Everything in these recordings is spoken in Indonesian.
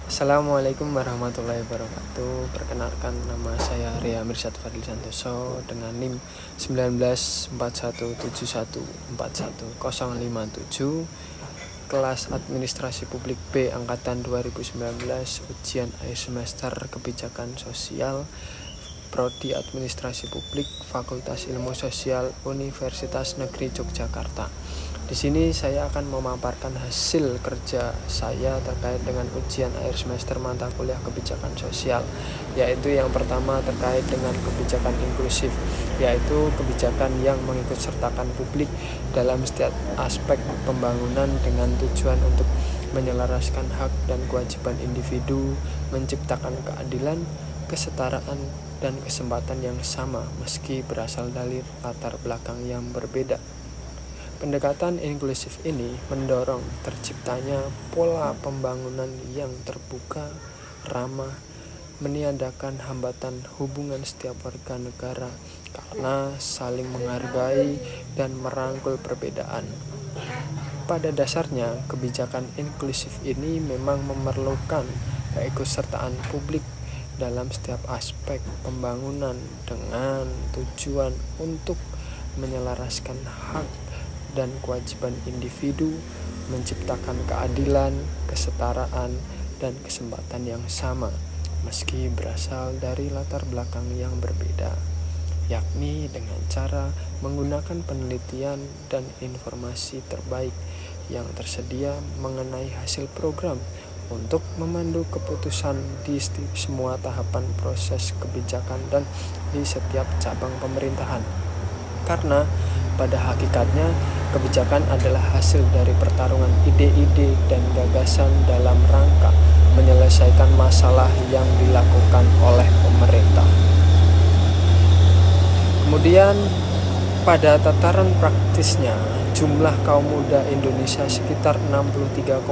Assalamualaikum warahmatullahi wabarakatuh. Perkenalkan, nama saya Ria Mirsad Fadil Santoso dengan NIM 194171410057, kelas Administrasi Publik B angkatan 2019, ujian akhir semester Kebijakan Sosial, Prodi Administrasi Publik, Fakultas Ilmu Sosial, Universitas Negeri Yogyakarta. Di sini saya akan memaparkan hasil kerja saya terkait dengan ujian akhir semester mata kuliah kebijakan sosial, yaitu yang pertama terkait dengan kebijakan inklusif, yaitu kebijakan yang mengikut sertakan publik dalam setiap aspek pembangunan dengan tujuan untuk menyelaraskan hak dan kewajiban individu, menciptakan keadilan, kesetaraan, dan kesempatan yang sama meski berasal dari latar belakang yang berbeda. Pendekatan inklusif ini mendorong terciptanya pola pembangunan yang terbuka, ramah, meniadakan hambatan hubungan setiap warga negara karena saling menghargai dan merangkul perbedaan. Pada dasarnya, kebijakan inklusif ini memang memerlukan keikutsertaan publik dalam setiap aspek pembangunan dengan tujuan untuk menyelaraskan hak dan kewajiban individu, menciptakan keadilan, kesetaraan, dan kesempatan yang sama meski berasal dari latar belakang yang berbeda, yakni dengan cara menggunakan penelitian dan informasi terbaik yang tersedia mengenai hasil program untuk memandu keputusan di semua tahapan proses kebijakan dan di setiap cabang pemerintahan. Karena pada hakikatnya kebijakan adalah hasil dari pertarungan ide-ide dan gagasan dalam rangka menyelesaikan masalah yang dilakukan oleh pemerintah. Kemudian pada tataran praktisnya, jumlah kaum muda Indonesia sekitar 63,36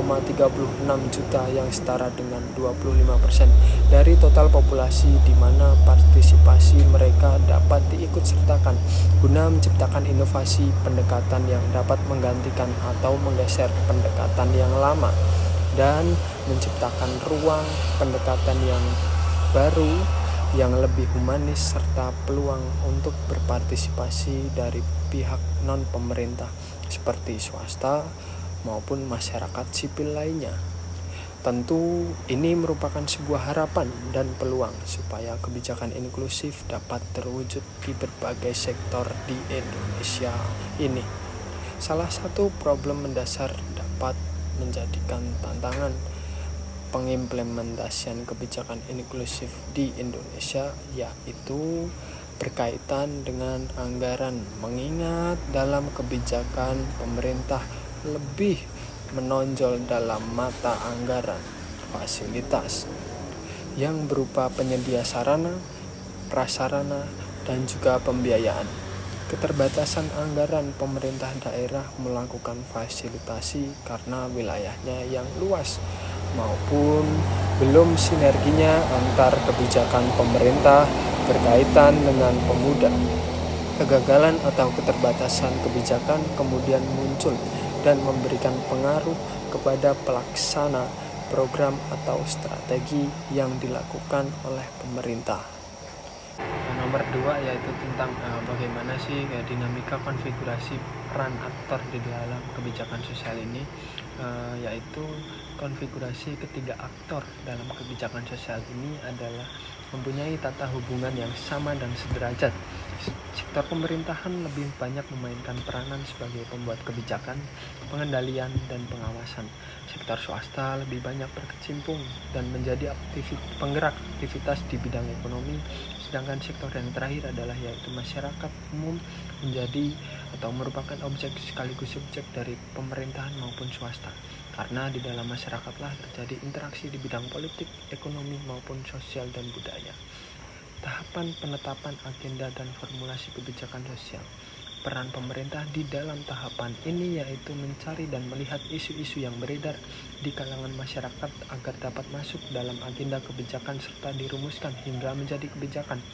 juta yang setara dengan 25% dari total populasi, di mana partisipasi mereka dapat diikutsertakan guna menciptakan inovasi pendekatan yang dapat menggantikan atau menggeser pendekatan yang lama dan menciptakan ruang pendekatan yang baru yang lebih humanis serta peluang untuk berpartisipasi dari pihak non-pemerintah seperti swasta maupun masyarakat sipil lainnya. Tentu ini merupakan sebuah harapan dan peluang supaya kebijakan inklusif dapat terwujud di berbagai sektor di Indonesia ini. Salah satu problem mendasar dapat menjadikan tantangan pengimplementasian kebijakan inklusif di Indonesia, yaitu berkaitan dengan anggaran, mengingat dalam kebijakan pemerintah lebih menonjol dalam mata anggaran fasilitas yang berupa penyedia sarana, prasarana, dan juga pembiayaan. Keterbatasan anggaran pemerintah daerah melakukan fasilitasi karena wilayahnya yang luas maupun belum sinerginya antar kebijakan pemerintah berkaitan dengan pemuda. Kegagalan atau keterbatasan kebijakan kemudian muncul dan memberikan pengaruh kepada pelaksana program atau strategi yang dilakukan oleh pemerintah. Nomor 2 yaitu tentang bagaimana sih dinamika konfigurasi peran aktor di dalam kebijakan sosial ini, yaitu konfigurasi ketiga aktor dalam kebijakan sosial ini adalah mempunyai tata hubungan yang sama dan sederajat. Sektor pemerintahan lebih banyak memainkan peranan sebagai pembuat kebijakan, pengendalian, dan pengawasan. Sektor swasta lebih banyak berkecimpung dan menjadi penggerak aktivitas di bidang ekonomi, sedangkan sektor yang terakhir adalah yaitu masyarakat umum menjadi atau merupakan objek sekaligus subjek dari pemerintahan maupun swasta, karena di dalam masyarakatlah terjadi interaksi di bidang politik, ekonomi maupun sosial dan budaya. Tahapan penetapan agenda dan formulasi kebijakan sosial. Peran pemerintah di dalam tahapan ini yaitu mencari dan melihat isu-isu yang beredar di kalangan masyarakat agar dapat masuk dalam agenda kebijakan serta dirumuskan hingga menjadi kebijakan.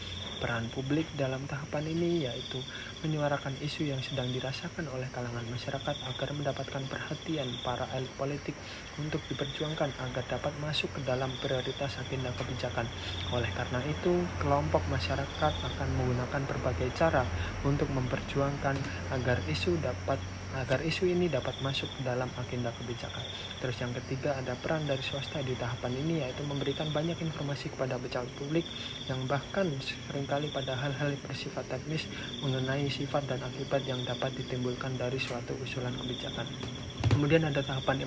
Peran publik dalam tahapan ini yaitu menyuarakan isu yang sedang dirasakan oleh kalangan masyarakat agar mendapatkan perhatian para elit politik untuk diperjuangkan agar dapat masuk ke dalam prioritas agenda kebijakan. Oleh karena itu, kelompok masyarakat akan menggunakan berbagai cara untuk memperjuangkan agar isu ini dapat masuk ke dalam agenda kebijakan. Terus yang ketiga, ada peran dari swasta di tahapan ini yaitu memberikan banyak informasi kepada pejabat publik yang bahkan seringkali pada hal-hal bersifat teknis mengenai sifat dan akibat yang dapat ditimbulkan dari suatu usulan kebijakan. Kemudian ada tahapan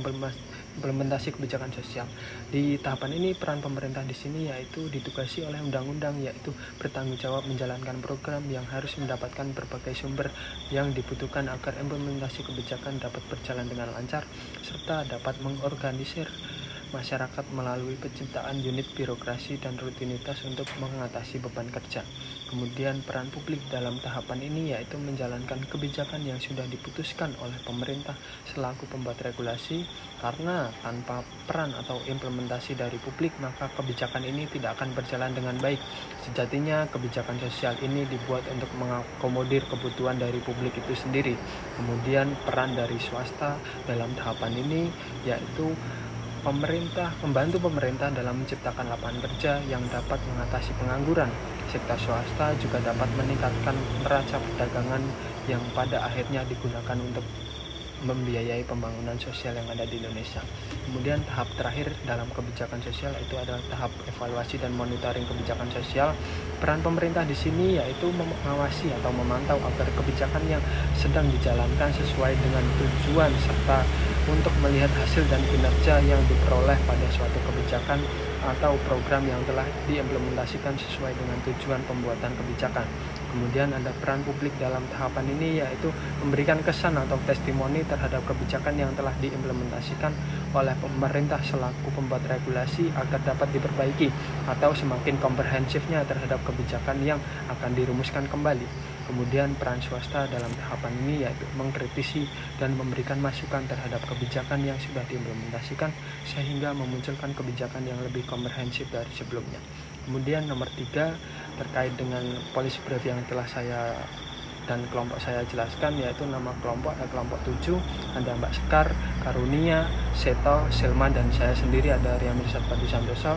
implementasi kebijakan sosial. Di tahapan ini peran pemerintah di sini yaitu ditugasi oleh undang-undang, yaitu bertanggung jawab menjalankan program yang harus mendapatkan berbagai sumber yang dibutuhkan agar implementasi kebijakan dapat berjalan dengan lancar serta dapat mengorganisir masyarakat melalui penciptaan unit birokrasi dan rutinitas untuk mengatasi beban kerja. Kemudian peran publik dalam tahapan ini yaitu menjalankan kebijakan yang sudah diputuskan oleh pemerintah selaku pembuat regulasi, karena tanpa peran atau implementasi dari publik maka kebijakan ini tidak akan berjalan dengan baik. Sejatinya kebijakan sosial ini dibuat untuk mengakomodir kebutuhan dari publik itu sendiri. Kemudian peran dari swasta dalam tahapan ini yaitu membantu pemerintah dalam menciptakan lapangan kerja yang dapat mengatasi pengangguran. Sektor swasta juga dapat meningkatkan neraca perdagangan yang pada akhirnya digunakan untuk membiayai pembangunan sosial yang ada di Indonesia. Kemudian tahap terakhir dalam kebijakan sosial itu adalah tahap evaluasi dan monitoring kebijakan sosial. Peran pemerintah di sini yaitu mengawasi atau memantau agar kebijakan yang sedang dijalankan sesuai dengan tujuan serta untuk melihat hasil dan kinerja yang diperoleh pada suatu kebijakan atau program yang telah diimplementasikan sesuai dengan tujuan pembuatan kebijakan. Kemudian ada peran publik dalam tahapan ini yaitu memberikan kesan atau testimoni terhadap kebijakan yang telah diimplementasikan oleh pemerintah selaku pembuat regulasi agar dapat diperbaiki atau semakin komprehensifnya terhadap kebijakan yang akan dirumuskan kembali. Kemudian peran swasta dalam tahapan ini yaitu mengkritisi dan memberikan masukan terhadap kebijakan yang sudah diimplementasikan sehingga memunculkan kebijakan yang lebih komprehensif dari sebelumnya. Kemudian nomor 3 terkait dengan policy brief yang telah saya dan kelompok saya jelaskan, yaitu nama kelompok ada kelompok 7, ada Mbak Sekar, Karunia, Seto, Selma, dan saya sendiri ada Rian Mirsad Padi Santoso.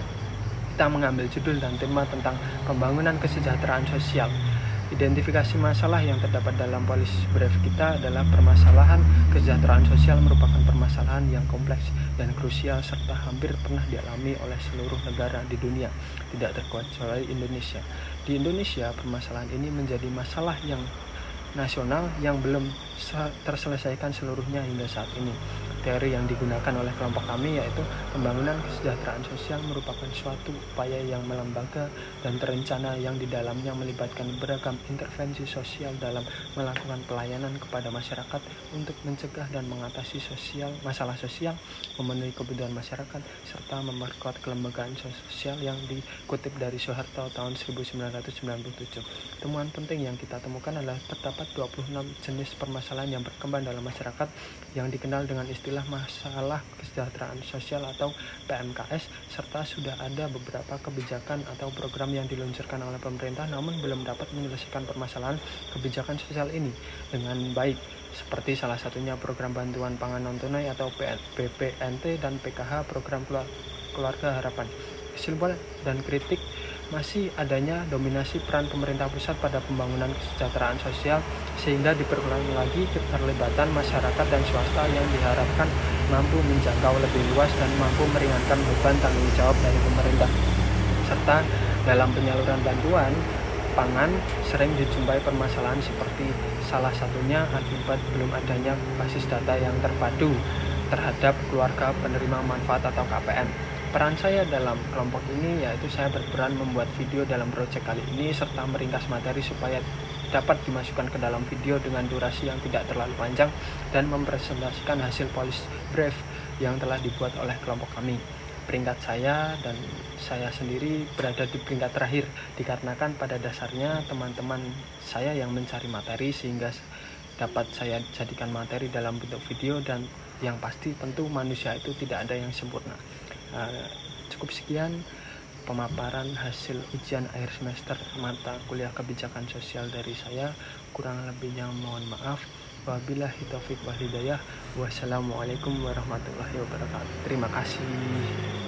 Kita mengambil judul dan tema tentang pembangunan kesejahteraan sosial. Identifikasi masalah yang terdapat dalam policy brief kita adalah permasalahan kesejahteraan sosial merupakan permasalahan yang kompleks dan krusial serta hampir pernah dialami oleh seluruh negara di dunia, tidak terkecuali Indonesia. Di Indonesia, permasalahan ini menjadi masalah yang nasional yang belum terselesaikan seluruhnya hingga saat ini. Teori yang digunakan oleh kelompok kami yaitu pembangunan kesejahteraan sosial merupakan suatu upaya yang melembaga dan terencana yang di dalamnya melibatkan beragam intervensi sosial dalam melakukan pelayanan kepada masyarakat untuk mencegah dan mengatasi masalah sosial, memenuhi kebutuhan masyarakat, serta memperkuat kelembagaan sosial yang dikutip dari Soeharto tahun 1997. Temuan penting yang kita temukan adalah terdapat 26 jenis permasalahan yang berkembang dalam masyarakat yang dikenal dengan istilah masalah kesejahteraan sosial atau PMKS, serta sudah ada beberapa kebijakan atau program yang diluncurkan oleh pemerintah namun belum dapat menyelesaikan permasalahan kebijakan sosial ini dengan baik, seperti salah satunya program bantuan pangan non tunai atau BPNT dan PKH, program keluarga harapan. Kesimpulan dan kritik masih adanya dominasi peran pemerintah pusat pada pembangunan kesejahteraan sosial sehingga diperlukan lagi keterlibatan masyarakat dan swasta yang diharapkan mampu menjangkau lebih luas dan mampu meringankan beban tanggung jawab dari pemerintah. Serta dalam penyaluran bantuan pangan sering dijumpai permasalahan seperti salah satunya akibat belum adanya basis data yang terpadu terhadap keluarga penerima manfaat atau KPM. Peran saya dalam kelompok ini yaitu saya berperan membuat video dalam proyek kali ini serta meringkas materi supaya dapat dimasukkan ke dalam video dengan durasi yang tidak terlalu panjang dan mempresentasikan hasil policy brief yang telah dibuat oleh kelompok kami. Peringkat saya dan saya sendiri berada di peringkat terakhir dikarenakan pada dasarnya teman-teman saya yang mencari materi sehingga dapat saya jadikan materi dalam bentuk video, dan yang pasti tentu manusia itu tidak ada yang sempurna. Cukup sekian pemaparan hasil ujian akhir semester mata kuliah kebijakan sosial dari saya. Kurang lebihnya mohon maaf. Wabillahi taufiq wal hidayah. Wassalamualaikum warahmatullahi wabarakatuh. Terima kasih.